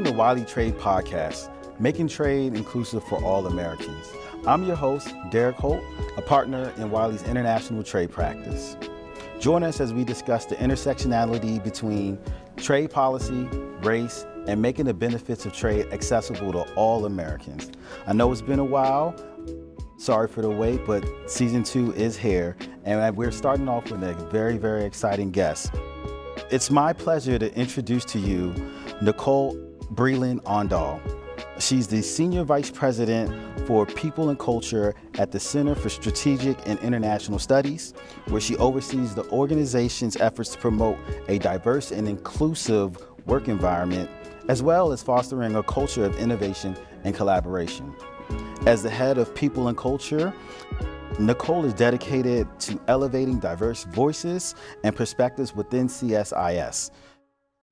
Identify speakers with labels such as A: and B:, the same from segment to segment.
A: Welcome to Wiley Trade Podcast, making trade inclusive for all Americans. I'm your host, Derick Holt, a partner in Wiley's international trade practice. Join us as we discuss the intersectionality between trade policy, race, and making the benefits of trade accessible to all Americans. I know it's been a while. Sorry for the wait, but season 2 is here, and we're starting off with a very, very exciting guest. It's my pleasure to introduce to you Nicole Breland Aandahl. She's the Senior Vice President for People and Culture at the Center for Strategic and International Studies, where she oversees the organization's efforts to promote a diverse and inclusive work environment, as well as fostering a culture of innovation and collaboration. As the head of People and Culture, Nicole is dedicated to elevating diverse voices and perspectives within CSIS,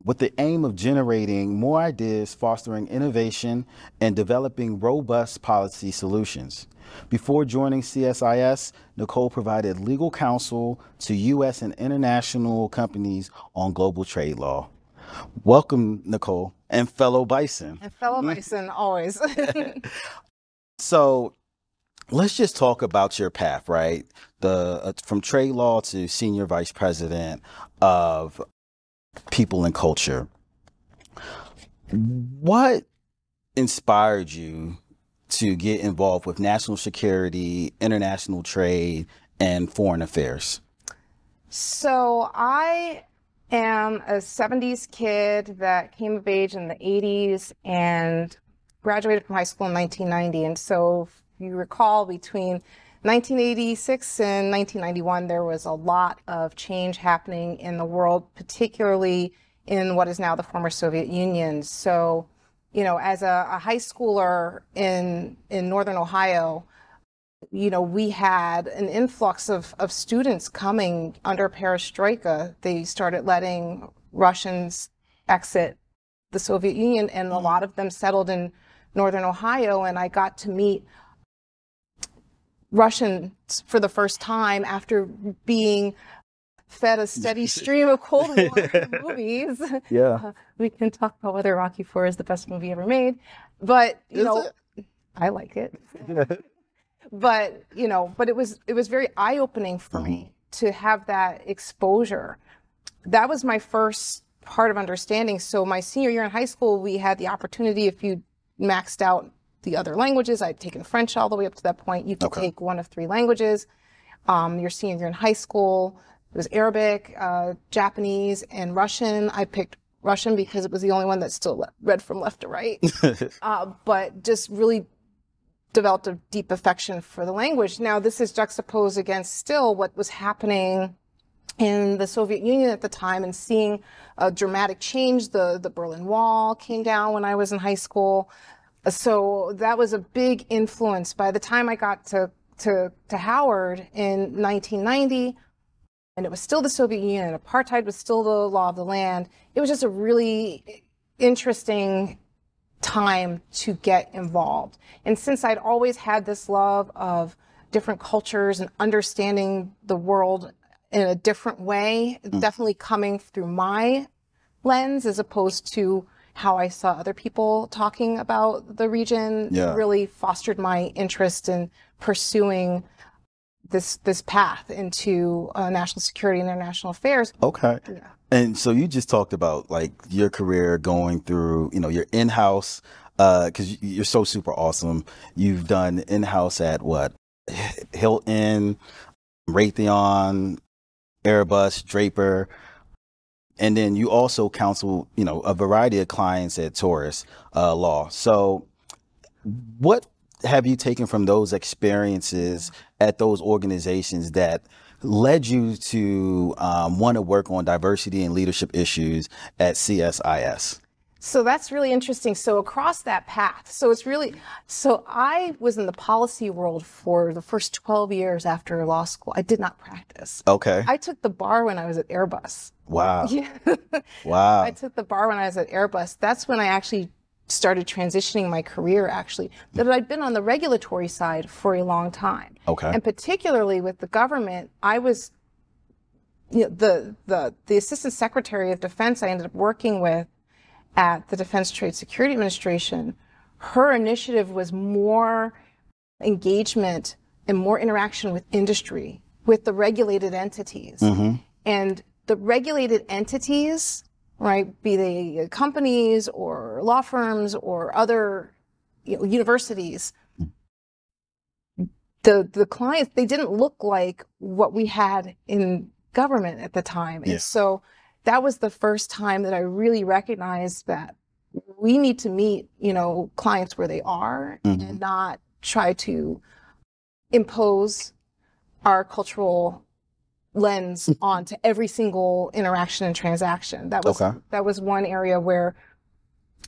A: with the aim of generating more ideas, fostering innovation, and developing robust policy solutions. Before joining CSIS, Nicole provided legal counsel to U.S. and international companies on global trade law. Welcome, Nicole, and fellow Bison.
B: And fellow Bison, always.
A: So let's just talk about your path, right? From trade law to Senior Vice President of People and Culture. What inspired you to get involved with national security, international trade, and foreign affairs?
B: So I am a 70s kid that came of age in the 80s and graduated from high school in 1990. And so if you recall, between 1986 and 1991, there was a lot of change happening in the world, particularly in what is now the former Soviet Union. So, you know, as a high schooler in Northern Ohio, you know, we had an influx of students coming under perestroika. They started letting Russians exit the Soviet Union, and a lot of them settled in Northern Ohio, and I got to meet Russians for the first time after being fed a steady stream of Cold War movies.
A: Yeah.
B: We can talk about whether Rocky IV is the best movie ever made, but you know, I like it. But you know, but it was very eye-opening for me to have that exposure. That was my first part of understanding. So my senior year in high school, we had the opportunity, if you maxed out the other languages, I'd taken French all the way up to that point. You could take one of 3 languages. Your senior year in high school, it was Arabic, Japanese, and Russian. I picked Russian because it was the only one that still read from left to right. But just really developed a deep affection for the language. Now, this is juxtaposed against still what was happening in the Soviet Union at the time, and seeing a dramatic change. The Berlin Wall came down when I was in high school. So that was a big influence. By the time I got to Howard in 1990, and it was still the Soviet Union, and apartheid was still the law of the land, it was just a really interesting time to get involved. And since I'd always had this love of different cultures and understanding the world in a different way, definitely coming through my lens as opposed to how I saw other people talking about the region, really fostered my interest in pursuing this path into national security and international affairs.
A: Okay. Yeah. And so you just talked about like your career going through, you know, your in-house, because you're so super awesome. You've done in-house at what? Hilton, Raytheon, Airbus, Draper. And then you also counsel, you know, a variety of clients at Taurus Law. So what have you taken from those experiences at those organizations that led you to want to work on diversity and leadership issues at CSIS?
B: So that's really interesting. So across that path, so I was in the policy world for the first 12 years after law school. I did not practice.
A: Okay.
B: I took the bar when I was at Airbus.
A: Wow.
B: Yeah.
A: Wow.
B: I took the bar when I was at Airbus. That's when I actually started transitioning my career, actually. That I'd been on the regulatory side for a long time.
A: Okay.
B: And particularly with the government, I was, you know, the Assistant Secretary of Defense I ended up working with at the Defense Trade Security Administration, her initiative was more engagement and more interaction with industry, with the regulated entities. And the regulated entities, right, be they companies or law firms or other universities, the clients, they didn't look like what we had in government at the time. And so that was the first time that I really recognized that we need to meet, clients where they are and not try to impose our cultural lens onto every single interaction and transaction. That was one area where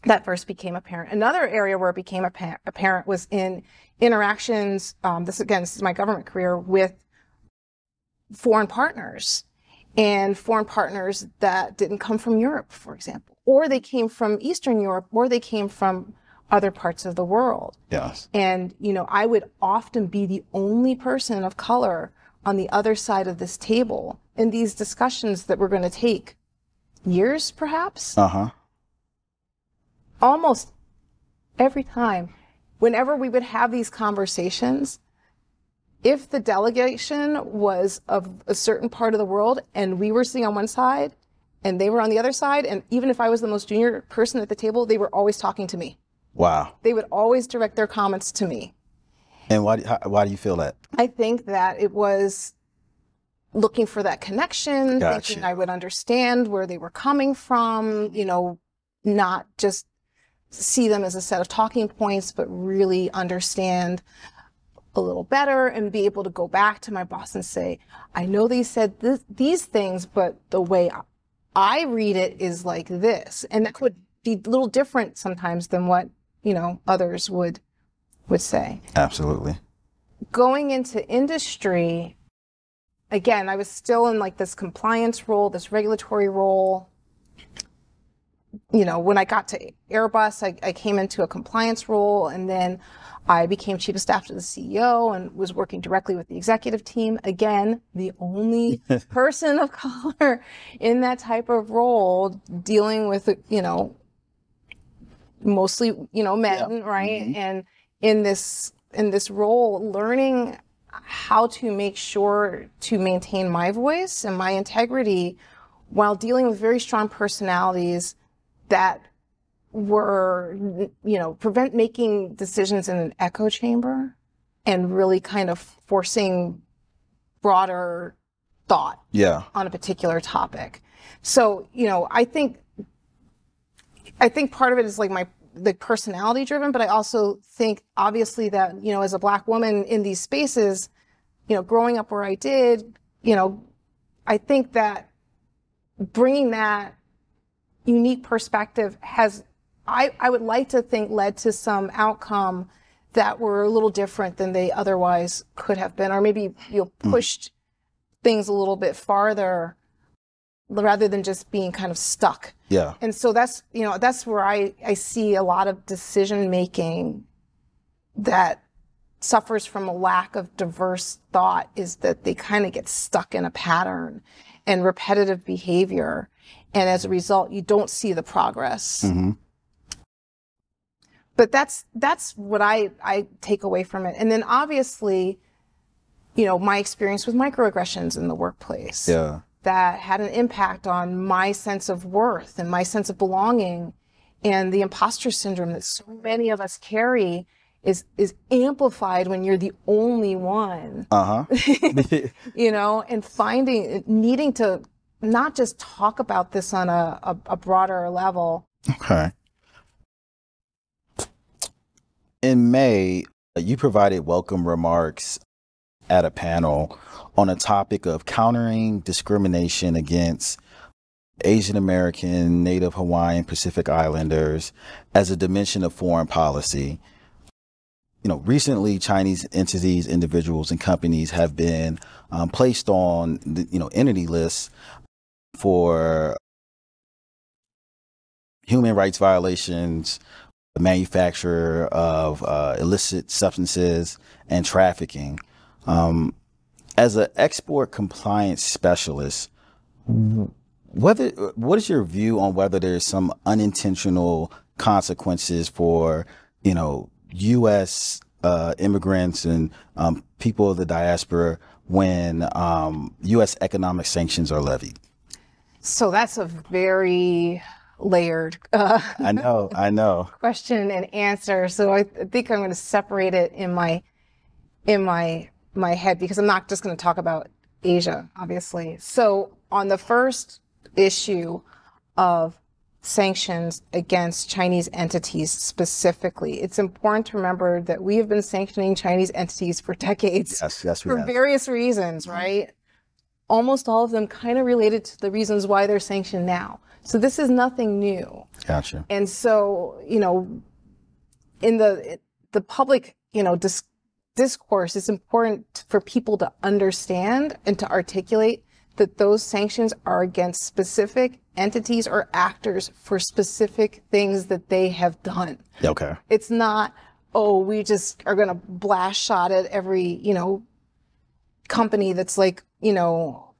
B: that first became apparent. Another area where it became apparent was in interactions, this is my government career, with foreign partners, and foreign partners that didn't come from Europe, for example, or they came from Eastern Europe, or they came from other parts of the world.
A: Yes.
B: And, I would often be the only person of color on the other side of this table in these discussions that were going to take years, perhaps. Almost every time, whenever we would have these conversations, if the delegation was of a certain part of the world and we were sitting on one side and they were on the other side, and even if I was the most junior person at the table, they were always talking to me.
A: Wow.
B: They would always direct their comments to me.
A: And why do you feel that?
B: I think that it was looking for that connection, thinking I would understand where they were coming from, not just see them as a set of talking points, but really understand a little better and be able to go back to my boss and say, I know they said these things, but the way I read it is like this. And that could be a little different sometimes than what, others would say.
A: Absolutely.
B: Going into industry, again, I was still in like this compliance role, this regulatory role. When I got to Airbus, I came into a compliance role, and then I became chief of staff to the CEO and was working directly with the executive team. Again, the only person of color in that type of role, dealing with, mostly, men, right? And in this role, learning how to make sure to maintain my voice and my integrity while dealing with very strong personalities that were, prevent making decisions in an echo chamber and really kind of forcing broader thought on a particular topic. So, I think part of it is like the personality driven, but I also think obviously that, as a Black woman in these spaces, growing up where I did, I think that bringing that unique perspective has, I would like to think, led to some outcome that were a little different than they otherwise could have been, or maybe pushed things a little bit farther rather than just being kind of stuck.
A: Yeah.
B: And so that's where I see a lot of decision making that suffers from a lack of diverse thought, is that they kind of get stuck in a pattern and repetitive behavior. And as a result, you don't see the progress. But that's what I take away from it. And then obviously, my experience with microaggressions in the workplace. That had an impact on my sense of worth and my sense of belonging, and the imposter syndrome that so many of us carry is amplified when you're the only one. And needing to not just talk about this on a broader level.
A: Okay. In May, you provided welcome remarks at a panel on a topic of countering discrimination against Asian American, Native Hawaiian, Pacific Islanders as a dimension of foreign policy. Recently, Chinese entities, individuals, and companies have been placed on the, entity lists for human rights violations, the manufacture of illicit substances, and trafficking. As an export compliance specialist, what is your view on whether there's some unintentional consequences for, U.S. Immigrants and people of the diaspora when U.S. economic sanctions are levied?
B: So that's a very layered
A: I know
B: question and answer. So I think I'm going to separate it in my head, because I'm not just going to talk about Asia, obviously. So on the first issue of sanctions against Chinese entities specifically, it's important to remember that we have been sanctioning Chinese entities for decades.
A: Yes,
B: for various reasons, right? Almost all of them kind of related to the reasons why they're sanctioned now. So this is nothing new.
A: Gotcha.
B: And so, in the public, discourse, it's important for people to understand and to articulate that those sanctions are against specific entities or actors for specific things that they have done.
A: Okay.
B: It's not, oh, we just are going to blast shot at every, company that's like,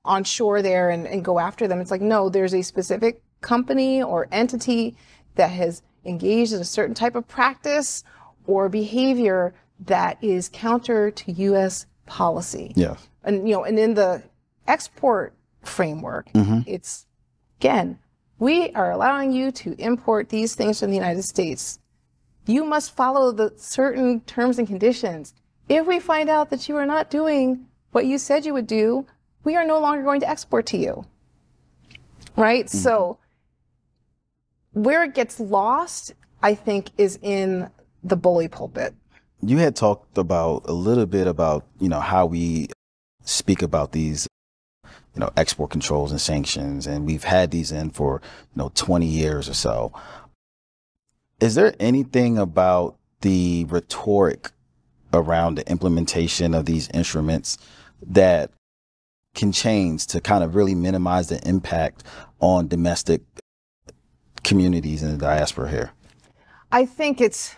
B: on shore there and go after them. It's like, no, there's a specific company or entity that has engaged in a certain type of practice or behavior that is counter to U.S. policy.
A: Yes.
B: And, and in the export framework, it's, again, we are allowing you to import these things from the United States. You must follow the certain terms and conditions. If we find out that you are not doing what you said you would do, we are no longer going to export to you. Right? So where it gets lost, I think, is in the bully pulpit.
A: You had talked about a little bit about, how we speak about these, export controls and sanctions, and we've had these in for, 20 years or so. Is there anything about the rhetoric around the implementation of these instruments that can change to kind of really minimize the impact on domestic communities in the diaspora here?
B: I think this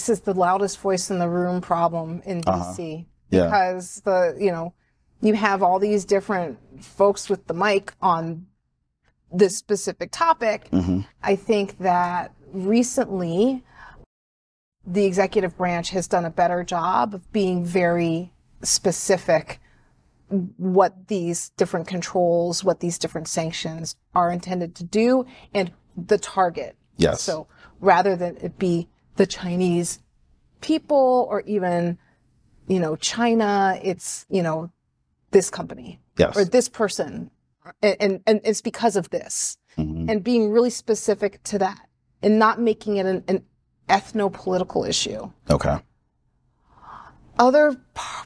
B: is the loudest voice in the room problem in DC, because you have all these different folks with the mic on this specific topic. I think that recently the executive branch has done a better job of being very specific what these different controls, what these different sanctions are intended to do, and the target.
A: Yes.
B: So rather than it be the Chinese people or even, China, it's, this company.
A: Yes.
B: Or this person. And it's because of this. And being really specific to that and not making it an ethno-political issue.
A: Okay.
B: Other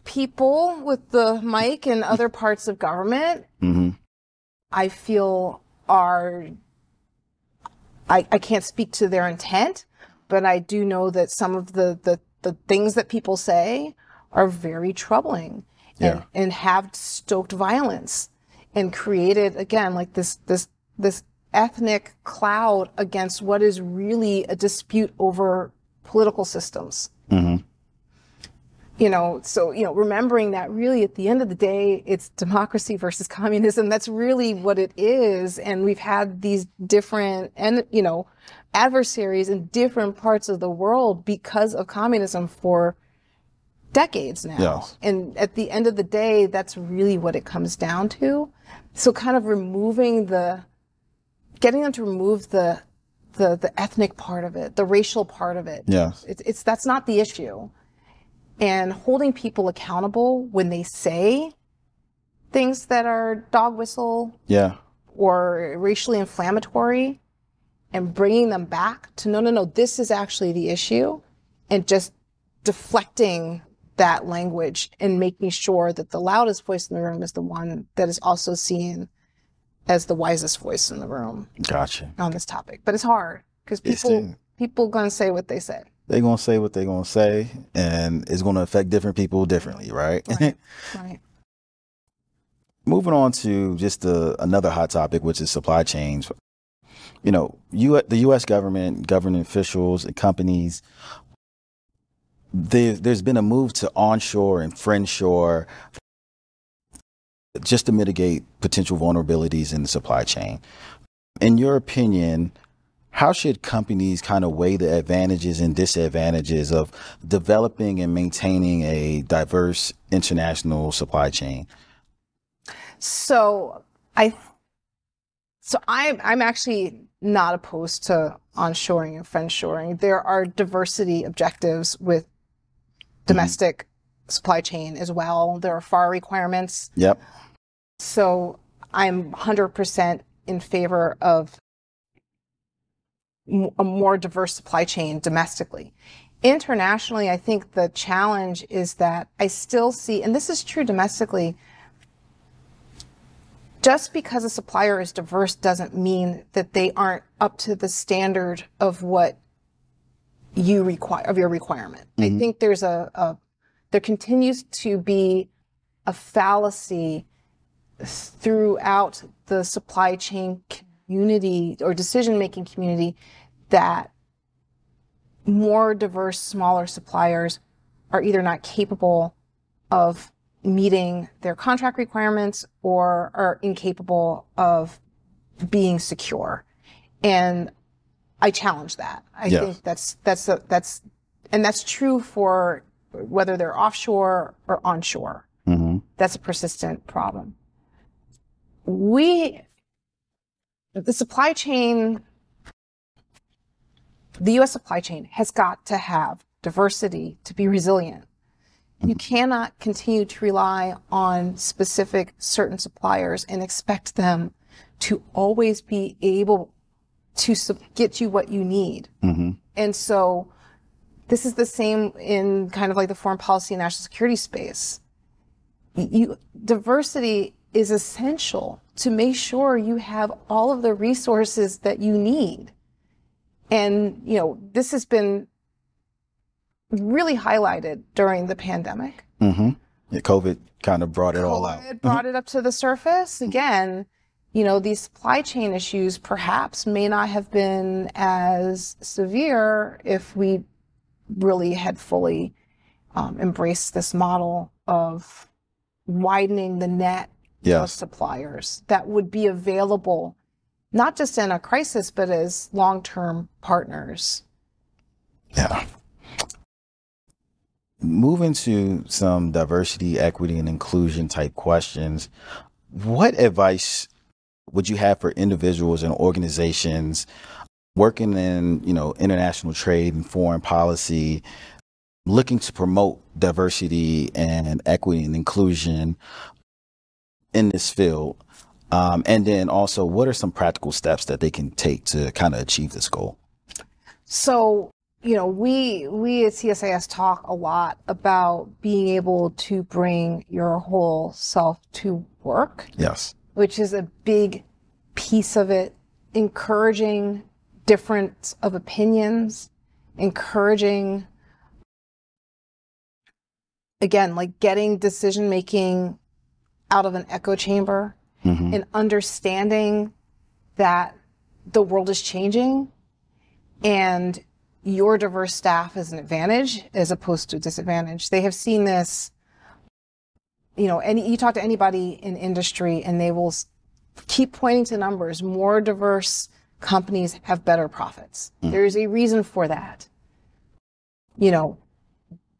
B: people with the mic in other parts of government, I feel I can't speak to their intent, but I do know that some of the things that people say are very troubling and have stoked violence and created, again, like this ethnic cloud against what is really a dispute over political systems. Remembering that really at the end of the day, it's democracy versus communism. That's really what it is. And we've had these different, adversaries in different parts of the world because of communism for decades now.
A: Yes.
B: And at the end of the day, that's really what it comes down to. So kind of getting them to remove the ethnic part of it, the racial part of it.
A: Yes.
B: That's not the issue. And holding people accountable when they say things that are dog whistle or racially inflammatory, and bringing them back to, no, this is actually the issue, and just deflecting that language and making sure that the loudest voice in the room is the one that is also seen as the wisest voice in the room.
A: Gotcha.
B: On this topic. But it's hard because people gonna say what they say.
A: They're going to say what they're going to say, and it's going to affect different people differently, right?
B: Right.
A: Moving on to just another hot topic, which is supply chains. The U.S. government, government officials, and companies, there's been a move to onshore and friendshore just to mitigate potential vulnerabilities in the supply chain. In your opinion, how should companies kind of weigh the advantages and disadvantages of developing and maintaining a diverse international supply chain?
B: So I'm actually not opposed to onshoring and friendshoring. There are diversity objectives with domestic supply chain as well. There are FAR requirements.
A: Yep.
B: So I'm 100% in favor of a more diverse supply chain domestically. Internationally, I think the challenge is that I still see, and this is true domestically, just because a supplier is diverse doesn't mean that they aren't up to the standard of what you require, of your requirement. I think there's there continues to be a fallacy throughout the supply chain community or decision-making community that more diverse, smaller suppliers are either not capable of meeting their contract requirements or are incapable of being secure. And I challenge that. I think that's true for whether they're offshore or onshore. That's a persistent problem. The supply chain, the U.S. supply chain has got to have diversity to be resilient. You cannot continue to rely on specific certain suppliers and expect them to always be able to get you what you need. And so this is the same in kind of like the foreign policy and national security space. Diversity is essential to make sure you have all of the resources that you need. And, you know, this has been really highlighted during the pandemic.
A: Yeah, COVID kind of brought it all out.
B: It brought it up to the surface. Again, you know, these supply chain issues perhaps may not have been as severe if we really had fully embraced this model of widening the net of suppliers that would be available, not just in a crisis, but as long-term partners.
A: Yeah. Moving to some diversity, equity, and inclusion type questions, what advice would you have for individuals and organizations working in, you know, international trade and foreign policy, looking to promote diversity and equity and inclusion in this field? And then also, what are some practical steps that they can take to kind of achieve this goal?
B: So, you know, we at CSIS talk a lot about being able to bring your whole self to work.
A: Yes. Which
B: is a big piece of it. Encouraging difference of opinions, encouraging, again, like getting decision making out of an echo chamber and understanding that the world is changing and your diverse staff is an advantage as opposed to a disadvantage. They have seen this, you know, you talk to anybody in industry and they will keep pointing to numbers. More diverse companies have better profits. There's a reason for that. You know,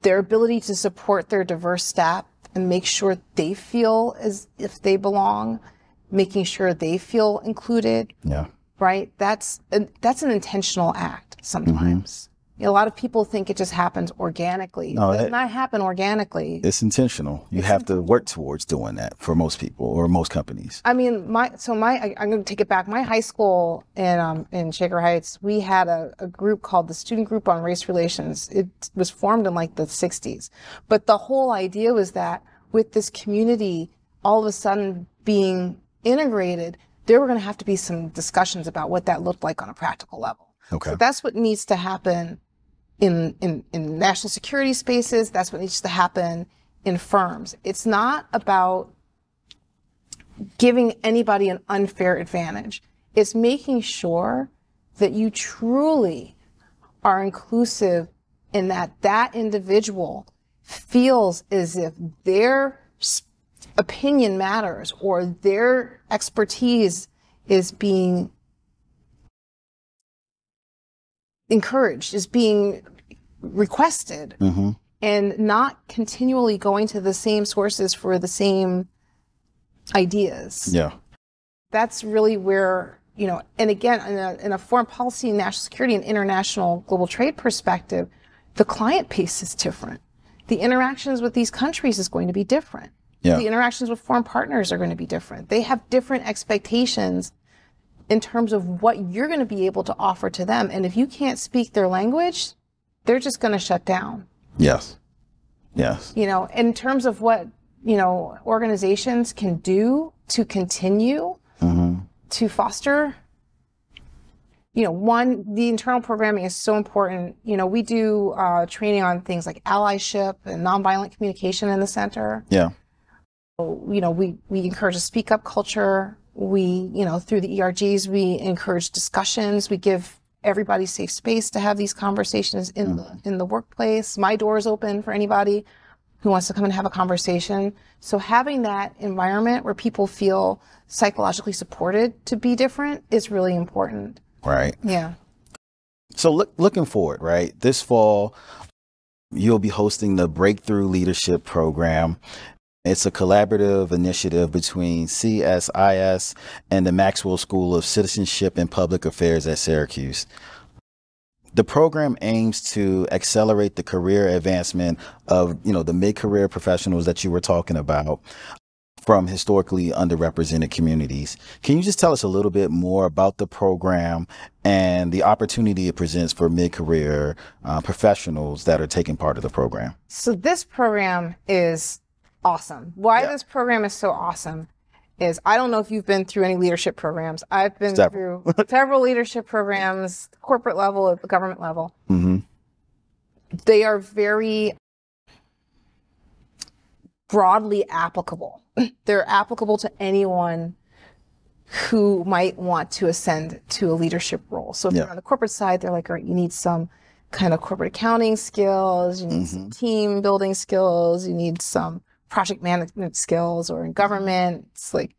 B: their ability to support their diverse staff and make sure they feel as if they belong, making sure they feel included. Yeah. Right? That's an intentional act sometimes. You know, a lot of people think it just happens organically. No, it does not happen organically.
A: It's intentional. You have to work towards doing that for most people or most companies.
B: I mean, I'm going to take it back. My high school in Shaker Heights, we had a group called the Student Group on Race Relations. It was formed in like the 60s. But the whole idea was that with this community all of a sudden being integrated, there were going to have to be some discussions about what that looked like on a practical level. Okay. So that's what needs to happen in national security spaces. That's what needs to happen in firms. It's not about giving anybody an unfair advantage. It's making sure that you truly are inclusive and that that individual feels as if their opinion matters or their expertise is being encouraged, is being requested, and not continually going to the same sources for the same ideas.
A: Yeah.
B: That's really where, you know, and again, in a foreign policy, national security, and international global trade perspective, the client base is different. The interactions with these countries is going to be different. Yeah. The interactions with foreign partners are going to be different. They have different expectations in terms of what you're going to be able to offer to them. And if you can't speak their language, they're just going to shut down.
A: Yes. Yes.
B: You know, in terms of what, you know, organizations can do to continue to foster, you know, one, the internal programming is so important. You know, we do training on things like allyship and nonviolent communication in the center.
A: Yeah.
B: You know, we encourage a speak up culture. We, you know, through the ERGs, we encourage discussions. We give everybody safe space to have these conversations in the workplace. My door is open for anybody who wants to come and have a conversation. So having that environment where people feel psychologically supported to be different is really important.
A: Right.
B: Yeah.
A: So looking forward, right? This fall, you'll be hosting the Breakthrough Leadership Program. It's a collaborative initiative between CSIS and the Maxwell School of Citizenship and Public Affairs at Syracuse. The program aims to accelerate the career advancement of, you know, the mid-career professionals that you were talking about from historically underrepresented communities. Can you just tell us a little bit more about the program and the opportunity it presents for mid-career professionals that are taking part of the program?
B: So this program is awesome. Why this program is so awesome is, I don't know if you've been through any leadership programs. I've been through several leadership programs, corporate level, at the government level. They are very broadly applicable. They're applicable to anyone who might want to ascend to a leadership role. So if you're on the corporate side, they're like, all right, you need some kind of corporate accounting skills, you need some team building skills, you need some project management skills, or in government, it's like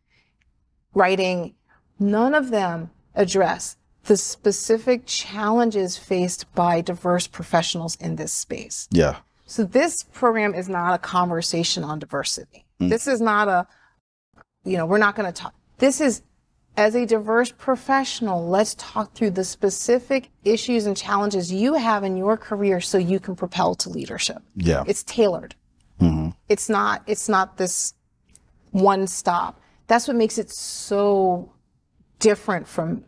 B: writing. None of them address the specific challenges faced by diverse professionals in this space. Yeah. So this program is not a conversation on diversity. This is not a, you know, we're not going to talk. This is, as a diverse professional, let's talk through the specific issues and challenges you have in your career so you can propel to leadership. Yeah. It's tailored. It's not this one stop. That's what makes it so different from,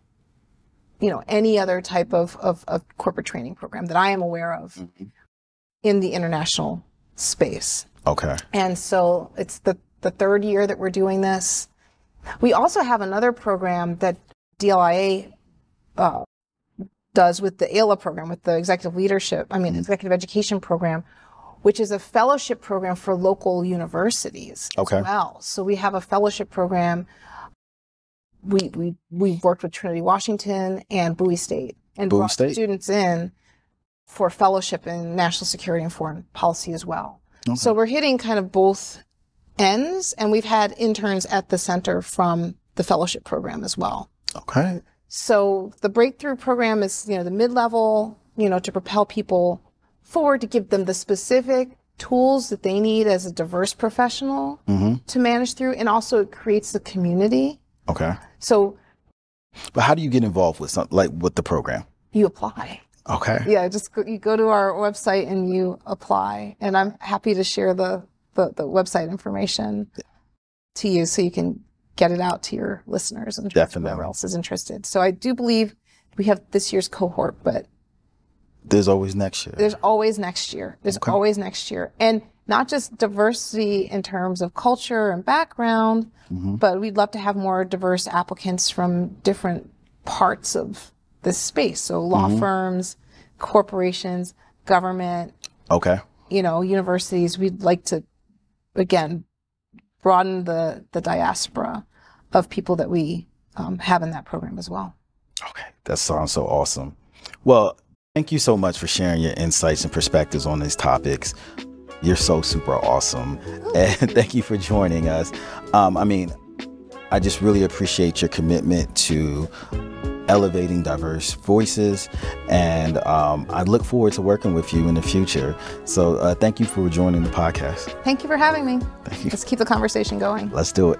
B: you know, any other type of corporate training program that I am aware of in the international space. Okay. And so it's the third year that we're doing this. We also have another program that DLIA does with the AILA program, with the executive executive education program, which is a fellowship program for local universities as well. So we have a fellowship program. We've worked with Trinity Washington and Bowie State and brought students in for fellowship in national security and foreign policy as well. So we're hitting kind of both ends, and we've had interns at the center from the fellowship program as well. Okay. So the Breakthrough program is, you know, the mid-level, you know, to propel people forward, to give them the specific tools that they need as a diverse professional to manage through, and also it creates the community. Okay. So,
A: but how do you get involved with something like with the program?
B: You apply. Okay. Yeah, you go to our website and you apply, and I'm happy to share the website information to you so you can get it out to your listeners and whoever else is interested. So I do believe we have this year's cohort, but
A: there's always next year.
B: There's always next year. There's always next year. And not just diversity in terms of culture and background, but we'd love to have more diverse applicants from different parts of this space. So law firms, corporations, government, you know, universities. We'd like to, again, broaden the diaspora of people that we have in that program as well.
A: Okay, that sounds so awesome. Well, thank you so much for sharing your insights and perspectives on these topics. You're so super awesome. And thank you for joining us. I just really appreciate your commitment to elevating diverse voices, and I look forward to working with you in the future. So thank you for joining the podcast.
B: Thank you for having me.
A: Thank you.
B: Let's keep the conversation going.
A: Let's do it.